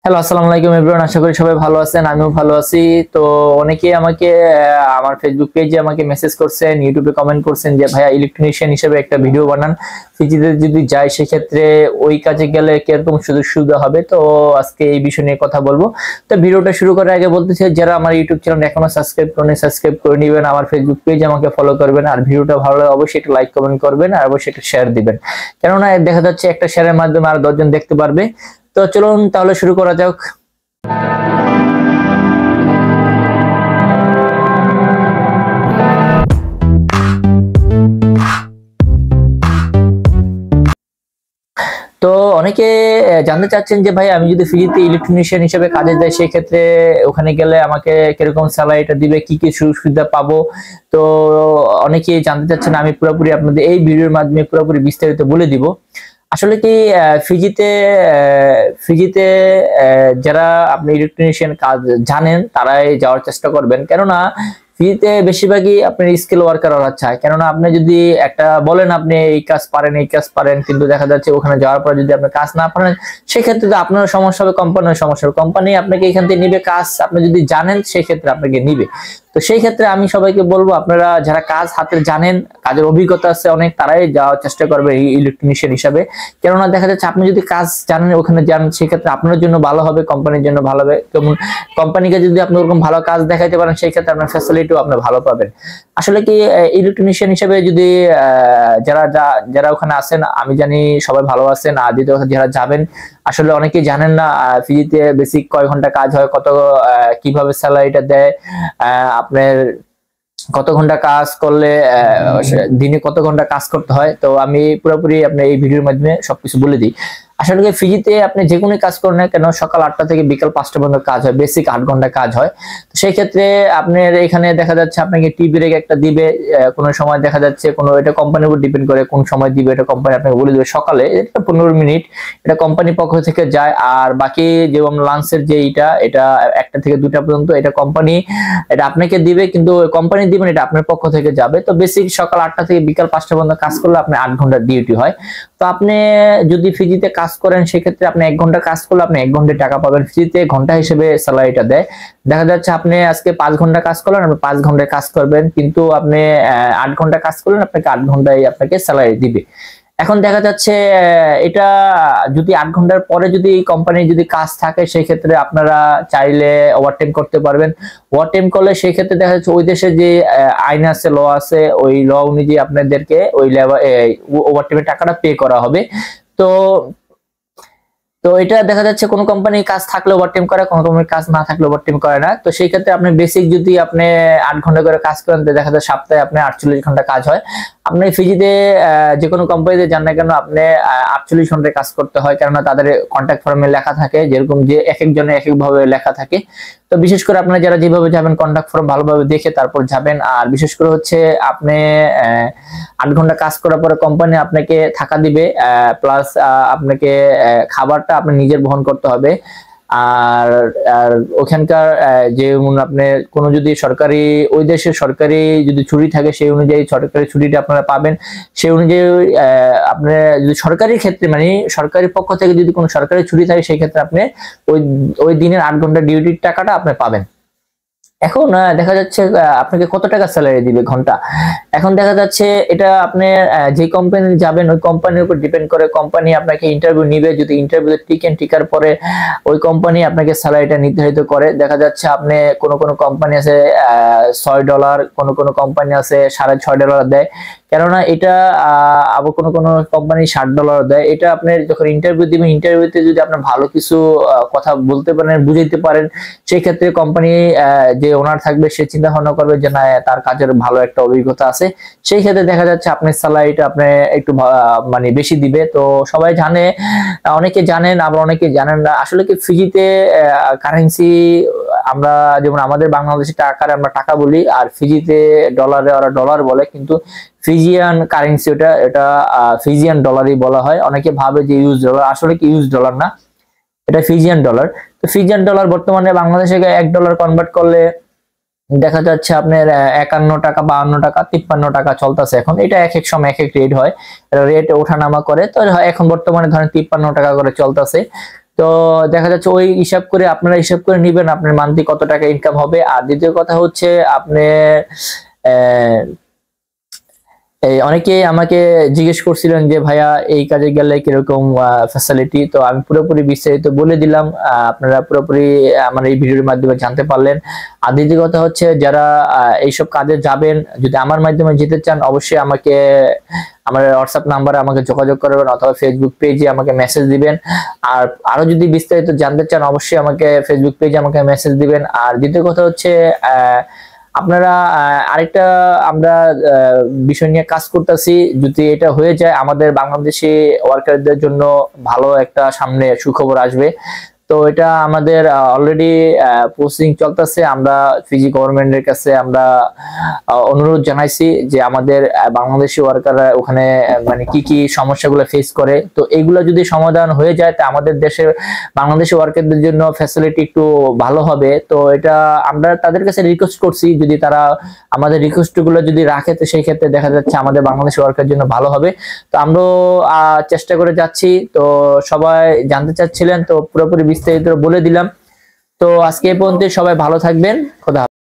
Hello, আসসালামু আলাইকুম everyone. আশা করি সবাই ভালো আছেন, আমিও ভালো আছি। তো অনেকেই আমাকে আমার ফেসবুক পেজে আমাকে মেসেজ করছেন, ইউটিউবে কমেন্ট করছেন যে ভাইয়া ইলেকট্রিশিয়ান হিসেবে একটা ভিডিও বানান, ফিজিতে যদি যাই সেক্ষেত্রে ওই কাজে গেলে কিরকম সুযোগ সুবিধা হবে। তো আজকে এই বিষয় নিয়ে কথা বলবো। তো ভিডিওটা শুরু করার আগে বলতে চাই, যারা আমার ইউটিউব চ্যানেল এখনো সাবস্ক্রাইব করেনি সাবস্ক্রাইব করে নেবেন, আমার ফেসবুক পেজ আমাকে ফলো করবেন, আর ভিডিওটা ভালো লাগে অবশ্যই একটা লাইক কমেন্ট করবেন, আর অবশ্যই একটা শেয়ার দিবেন, কেননা দেখা যাচ্ছে একটা শেয়ারের মাধ্যমে আর 10 জন দেখতে পারবে। তো চলুন তাহলে শুরু করা যাক। তো অনেকে জানতে চাচ্ছেন যে ভাই আমি যদি ফ্রিতে ইলেকট্রিশিয়ান হিসেবে কাজে যাই সেই ক্ষেত্রে ওখানে গেলে আমাকে কিরকম স্যালারিটা দিবে, কি কি সুযোগ সুবিধা পাবো। তো অনেকেই জানতে চাচ্ছেন, আমি পুরোপুরি আপনাদের এই ভিডিওর মাধ্যমে পুরোপুরি বিস্তারিত বলে দিব। আসলে কি ফিজিতে ফিজিতে যারা আপনি ইলেকট্রিশিয়ান কাজ জানেন তারাই যাওয়ার চেষ্টা করবেন, কেননা ফিজিতে বেশিরভাগই আপনার স্কিল ওয়ার্কাররা চায়। কেননা আপনি যদি একটা বলেন আপনি এই কাজ পারেন এই কাজ পারেন, কিন্তু দেখা যাচ্ছে ওখানে যাওয়ার পর যদি আপনি কাজ না পারেন সেক্ষেত্রে তো আপনার সমস্যা হবে, কোম্পানির সমস্যা হবে। কোম্পানি আপনাকে এখান থেকে নিবে, কাজ আপনি যদি জানেন সেক্ষেত্রে আপনাকে নিবে। তো সেই ক্ষেত্রে আমি সবাইকে বলবো, আপনারা যারা কাজ হাতে জানেন, কাজের অভিজ্ঞতা আছে অনেক, তারাই যাওয়ার চেষ্টা করবে ইলেকট্রিশিয়ান হিসাবে। কেননা দেখা যাচ্ছে আপনি যদি কাজ জানেন ওখানে যান সেক্ষেত্রে আপনার জন্য ভালো হবে, কোম্পানির জন্য ভালো হবে। যেমন কোম্পানিকে যদি আপনি ওরকম ভালো কাজ দেখাইতে পারেন সেই ক্ষেত্রে আপনার ফ্যাসিলিটিও আপনি ভালো পাবেন। আসলে কি ইলেকট্রিশিয়ান হিসেবে যদি যারা যারা ওখানে আছেন, আমি জানি সবাই ভালো আছেন, আর যদি যারা যাবেন আসলে অনেকেই জানেন না ফিজিতে বেসিক কয় ঘন্টা কাজ হয়, কত কিভাবে স্যালারিটা দেয়, আপনার কত ঘন্টা কাজ করলে দিনে কত ঘন্টা কাজ করতে হয়। তো আমি পুরোপুরি আপনার এই ভিডিওর মাধ্যমে সবকিছু বলে দিই। আসলে ফিজিতে আপনি যে কোনো কাজ করেন না কেন, সকাল 8টা থেকে বিকাল 5টা পর্যন্ত কাজ হয়, বেসিক 8 ঘন্টা কাজ হয়। তো সেই ক্ষেত্রে আপনার এখানে দেখা যাচ্ছে আপনাকে টি ব্রেক একটা দিবে, কোনো সময় দেখা যাচ্ছে কোনো, এটা কোম্পানির উপর ডিপেন্ড করে কোন সময় দিবে, এটা কোম্পানি আপনাকে বলে দিবে। সকালে এটা 15 মিনিট, এটা কোম্পানির পক্ষ থেকে যায়। আর বাকি যেমন লাঞ্চের যে এটা 1টা থেকে 2টা পর্যন্ত এটা কোম্পানি, এটা আপনাকে দিবে, কিন্তু কোম্পানি দিবেন এটা আপনার পক্ষ থেকে যাবে। তো বেসিক সকাল 8টা থেকে বিকাল 5টা পর্যন্ত কাজ করলে আপনার 8 ঘন্টা ডিউটি হয়। তো আপনি যদি ফিজিতে কাজ করেন সেক্ষেত্রে আপনি 1 ঘন্টা কাজ করলে আপনি 1 ঘন্টায় টাকা পাবেন। ফিজিতে ঘন্টা হিসেবে স্যালারিটা দেয়। দেখা যাচ্ছে আপনি আজকে 5 ঘন্টা কাজ করলেন, আপনি 5 ঘন্টায় কাজ করবেন, কিন্তু আপনি 8 ঘন্টা কাজ করলেন, আপনাকে 8 ঘন্টায় আপনাকে স্যালারি দিবে। এখন দেখা যাচ্ছে এটা যদি 8 ঘন্টার পরে যদি কোম্পানির যদি কাজ থাকে সেই ক্ষেত্রে আপনারা চাইলে ওভারটাইম করতে পারবেন। ওভারটাইম করলে সেই ক্ষেত্রে দেখা যাচ্ছে ওই দেশে যে আইন আছে, ল আছে, ওই ল অনুযায়ী আপনাদেরকে ওই ওভারটাইমের টাকাটা পে করা হবে। তো তো এটা দেখা যাচ্ছে কোন কোম্পানি কাজ থাকলে ওভারটাইম করে, কোন কোম্পানির কাজ না থাকলে ওভারটাইম করে না। তো সেই ক্ষেত্রে আপনি বেসিক যদি আপনি 8 ঘন্টা করে কাজ করেন, দেখা যায় সপ্তাহে আপনি 48 ঘন্টা কাজ হয়। আপনি ফিজিতে যে কোনো কোম্পানিতে যান না কেন আপনি 48 ঘন্টায় কাজ করতে হয়, কেননা তাদের কন্ট্রাক্ট ফর্মে লেখা থাকে, যেরকম যে এক একজনের এক এক ভাবে লেখা থাকে। তো বিশেষ করে আপনারা যারা যেভাবে যাবেন কন্ট্রাক্ট ফর্ম ভালোভাবে দেখে তারপর যাবেন। আর বিশেষ করে হচ্ছে আপনি 8 ঘন্টা কাজ করার পরে কোম্পানি আপনাকে থাকা দিবে, প্লাস আপনাকে খাবারটা আপনি নিজের বহন করতে হবে। আর আর ওখানকার যেমন আপনি কোনো যদি সরকারি, ওই দেশের সরকারি যদি ছুটি থাকে সেই অনুযায়ী সরকারি ছুটিটা আপনারা পাবেন। সেই অনুযায়ী আপনি যদি সরকারি ক্ষেত্রে মানে সরকারি পক্ষ থেকে যদি কোনো সরকারি ছুটি থাকে সেই ক্ষেত্রে আপনি ওই ওই দিনের 8 ঘন্টা ডিউটির টাকাটা আপনি পাবেন। এখন দেখা যাচ্ছে আপনাকে কত টাকা স্যালারি দিবে ঘন্টা। এখন দেখা যাচ্ছে এটা আপনি যে কোম্পানি যাবেন ওই কোম্পানির উপর ডিপেন্ড করে, কোম্পানি আপনাকে ইন্টারভিউ নিবে, যদি ইন্টারভিউতে টিকার পরে ওই কোম্পানি আপনাকে স্যালারিটা নির্ধারিত করে। দেখা যাচ্ছে আপনি কোন কোম্পানি আছে $6, কোন কোম্পানি আছে $6.5 দেয়, কেননা এটা আবার কোন কোম্পানি $60 দেয়। এটা আপনি যখন ইন্টারভিউ দিবেন, ইন্টারভিউতে যদি আপনি ভালো কিছু কথা বলতে পারেন, বুঝাইতে পারেন, সেই ক্ষেত্রে কোম্পানি যে ওনার থাকবে সে চিন্তা ভাবনা করবে যে না তার কাজের ভালো একটা অভিজ্ঞতা আছে, সেই ক্ষেত্রে দেখা যাচ্ছে আপনার স্যালারিটা আপনি একটু মানে বেশি দিবে। তো সবাই জানে, অনেকে জানেন আবার অনেকে জানেন না। আসলে কি ফিজিতে কারেন্সি আমরা যেমন আমাদের বাংলাদেশি টাকারে আমরা টাকা বলি, আর ফিজিতে ডলারে ওরা ডলার বলে, কিন্তু ফিজিয়ান কারেন্সি এটা ফিজিয়ান ডলারই বলা হয়। অনেকে ভাবে যে ইউএস ডলার, আসলে কি ইউএস ডলার না, এটা ফিজিয়ান ডলার। তো ফিজিয়ান ডলার বর্তমানে বাংলাদেশে $1 কনভার্ট করলে দেখা যাচ্ছে আপনার 51 টাকা, 52 টাকা, 53 টাকা চলতেছে এখন। এটা এক এক সময় এক এক রেট হয়, রেট ওঠানামা করে। তো এখন বর্তমানে ধরেন 53 টাকা করে চলতেছে। তো দেখা যাচ্ছে ওই হিসাব করে আপনারা হিসাব করে নিবেন আপনার মান্থলি কত টাকা ইনকাম হবে। আর দ্বিতীয় কথা হচ্ছে আপনি এই অনেকেই আমাকে জিজ্ঞেস করছিলেন যে ভাইয়া এই কাজে গেলে কিরকম ফ্যাসিলিটি, তো আমি পুরোপুরি বিস্তারিত বলে দিলাম, আপনারা পুরোপুরি আমার এই ভিডিওর মাধ্যমে জানতে পারলেন। আর দ্বিতীয় কথা হচ্ছে যারা এইসব কাজে যাবেন, যদি আমার মাধ্যমে যেতে চান অবশ্যই আমাকে আমার হোয়াটসঅ্যাপ নাম্বারে আমাকে যোগাযোগ করবেন অথবা ফেসবুক পেজে আমাকে মেসেজ দিবেন। আর আরো যদি বিস্তারিত জানতে চান অবশ্যই আমাকে ফেসবুক পেজে আমাকে মেসেজ দিবেন। আর দ্বিতীয় কথা হচ্ছে আপনারা আরেকটা আমরা বিষয় নিয়ে কাজ করতেছি, যদি এটা হয়ে যায় আমাদের বাংলাদেশি ওয়ার্কারদের জন্য ভালো একটা সামনে সুখবর আসবে। তো এটা আমাদের অলরেডি পোস্টিং চলতেছে। আমরা ফিজি গভর্নমেন্টের কাছে আমরা অনুরোধ জানাইছি যে আমাদের বাংলাদেশি ওয়ার্কাররা ওখানে মানে কি কি সমস্যাগুলো ফেস করে, তো এগুলো যদি সমাধান হয়ে যায় তা আমাদের দেশের বাংলাদেশি ওয়ার্কারদের জন্য ফ্যাসিলিটি একটু ভালো হবে। তো এটা আমরা তাদের কাছে রিকোয়েস্ট করছি, যদি তারা আমাদের রিকোয়েস্ট গুলো যদি রাখে তো সেই ক্ষেত্রে দেখা যাচ্ছে আমাদের বাংলাদেশি ওয়ার্কার জন্য ভালো হবে। তো আমরাও চেষ্টা করে যাচ্ছি। তো সবাই জানতে চাচ্ছিলেন, তো পুরোপুরি বিস্তারিত বলে দিলাম। তো আজকে এই পর্যন্ত, সবাই ভালো থাকবেন। খোদা হাফেজ।